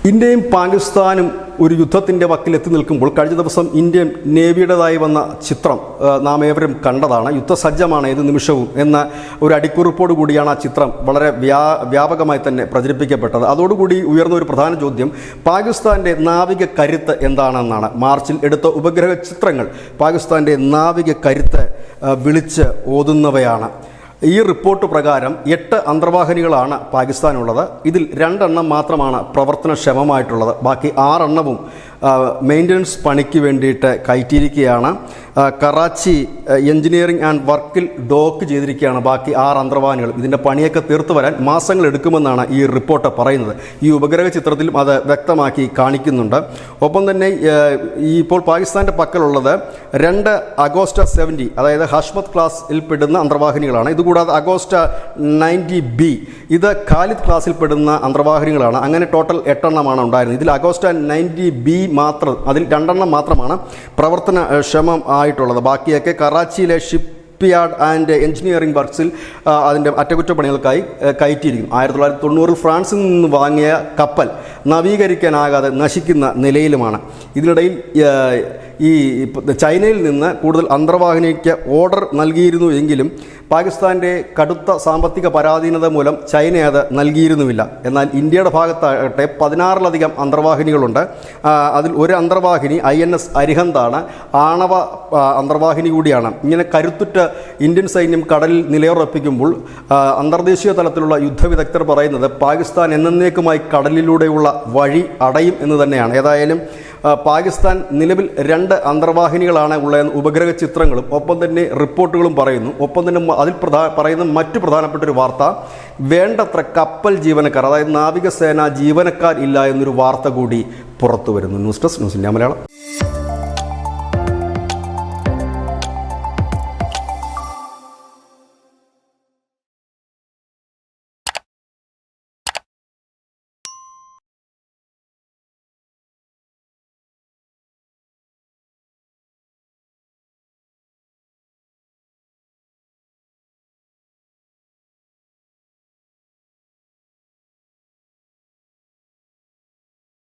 ഇന്ത്യയും പാകിസ്ഥാനും ഒരു യുദ്ധത്തിൻ്റെ വക്കിലെത്തി നിൽക്കുമ്പോൾ കഴിഞ്ഞ ദിവസം ഇന്ത്യൻ നേവിയുടേതായി വന്ന ചിത്രം നാം ഏവരും കണ്ടതാണ്. യുദ്ധസജ്ജമാണ് ഏത് നിമിഷവും എന്ന ഒരു അടിക്കുറിപ്പോട് കൂടിയാണ് ആ ചിത്രം വളരെ വ്യാപകമായി തന്നെ പ്രചരിപ്പിക്കപ്പെട്ടത്. അതോടുകൂടി ഉയർന്ന ഒരു പ്രധാന ചോദ്യം പാകിസ്ഥാൻ്റെ നാവിക കരുത്ത് എന്താണെന്നാണ്. മാർച്ചിൽ എടുത്ത ഉപഗ്രഹ ചിത്രങ്ങൾ പാകിസ്ഥാൻ്റെ നാവിക കരുത്ത് വിളിച്ച് ഓതുന്നവയാണ്. ഈ റിപ്പോർട്ട് പ്രകാരം 8 അന്തർവാഹിനികളാണ് പാകിസ്ഥാനുള്ളത്. ഇതിൽ 2 എണ്ണം മാത്രമാണ് പ്രവർത്തനക്ഷമമായിട്ടുള്ളത്. ബാക്കി 6 എണ്ണവും മെയിൻ്റനൻസ് പണിക്ക് വേണ്ടിയിട്ട് കയറ്റിയിരിക്കുകയാണ്. കറാച്ചി എഞ്ചിനീയറിംഗ് ആൻഡ് വർക്കിൽ ഡോക്ക് ചെയ്തിരിക്കുകയാണ് ബാക്കി 6 അന്തർവാഹിനികൾ. ഇതിൻ്റെ പണിയൊക്കെ തീർത്തു വരാൻ മാസങ്ങൾ എടുക്കുമെന്നാണ് ഈ റിപ്പോർട്ട് പറയുന്നത്. ഈ ഉപഗ്രഹ ചിത്രത്തിലും അത് വ്യക്തമാക്കി കാണിക്കുന്നുണ്ട്. ഒപ്പം തന്നെ ഇപ്പോൾ പാകിസ്ഥാൻ്റെ പക്കലുള്ളത് 2 അഗോസ്റ്റ 70, അതായത് ഹഷ്മത് ക്ലാസ്സിൽ പെടുന്ന അന്തർവാഹിനികളാണ്. ഇതുകൂടാതെ അഗോസ്റ്റ 90B, ഇത് ഖാലിദ് ക്ലാസ്സിൽ പെടുന്ന അന്തർവാഹിനികളാണ്. അങ്ങനെ ടോട്ടൽ 8 എണ്ണമാണ് ഉണ്ടായിരുന്നത്. ഇതിൽ അഗോസ്റ്റ 90B മാത്രം, അതിൽ 2 എണ്ണം മാത്രമാണ് പ്രവർത്തനക്ഷമം ആയിട്ടുള്ളത്. ബാക്കിയൊക്കെ കറാച്ചിയിലെ ഷിപ്പ് യാർഡ് ആൻഡ് എഞ്ചിനീയറിംഗ് വർക്ക്സിൽ അതിൻ്റെ അറ്റകുറ്റപ്പണികൾക്കായി കയറ്റിയിരിക്കും. 1990 ഫ്രാൻസിൽ നിന്ന് വാങ്ങിയ കപ്പൽ നവീകരിക്കാനാകാതെ നശിക്കുന്ന നിലയിലുമാണ്. ഇതിനിടയിൽ ഈ ചൈനയിൽ നിന്ന് കൂടുതൽ അന്തർവാഹിനിക്ക് ഓർഡർ നൽകിയിരുന്നു എങ്കിലും പാകിസ്ഥാൻ്റെ കടുത്ത സാമ്പത്തിക പരാധീനത മൂലം ചൈന അത് നൽകിയിരുന്നുമില്ല. എന്നാൽ ഇന്ത്യയുടെ ഭാഗത്താകട്ടെ 16ലധികം അന്തർവാഹിനികളുണ്ട്. അതിൽ ഒരു അന്തർവാഹിനി INS അരിഹന്താണ്. ആണവ അന്തർവാഹിനി കൂടിയാണ്. ഇങ്ങനെ കരുത്തുറ്റ ഇന്ത്യൻ സൈന്യം കടലിൽ നിലയുറപ്പിക്കുമ്പോൾ അന്തർദേശീയ തലത്തിലുള്ള യുദ്ധവിദഗ്ധർ പറയുന്നത് പാകിസ്ഥാൻ എന്നേക്കുമായി കടലിലൂടെയുള്ള വഴി അടയും എന്ന് തന്നെയാണ്. ഏതായാലും പാകിസ്ഥാൻ നിലവിൽ 2 അന്തർവാഹിനികളാണ് ഉള്ളതെന്ന് ഉപഗ്രഹ ചിത്രങ്ങളും ഒപ്പം തന്നെ റിപ്പോർട്ടുകളും പറയുന്നു. ഒപ്പം തന്നെ അതിൽ പറയുന്ന മറ്റു പ്രധാനപ്പെട്ട ഒരു വാർത്ത, വേണ്ടത്ര കപ്പൽ ജീവനക്കാർ, അതായത് നാവികസേന ജീവനക്കാർ ഇല്ല എന്നൊരു വാർത്ത കൂടി പുറത്തു വരുന്നു. News desk news India Malayalam.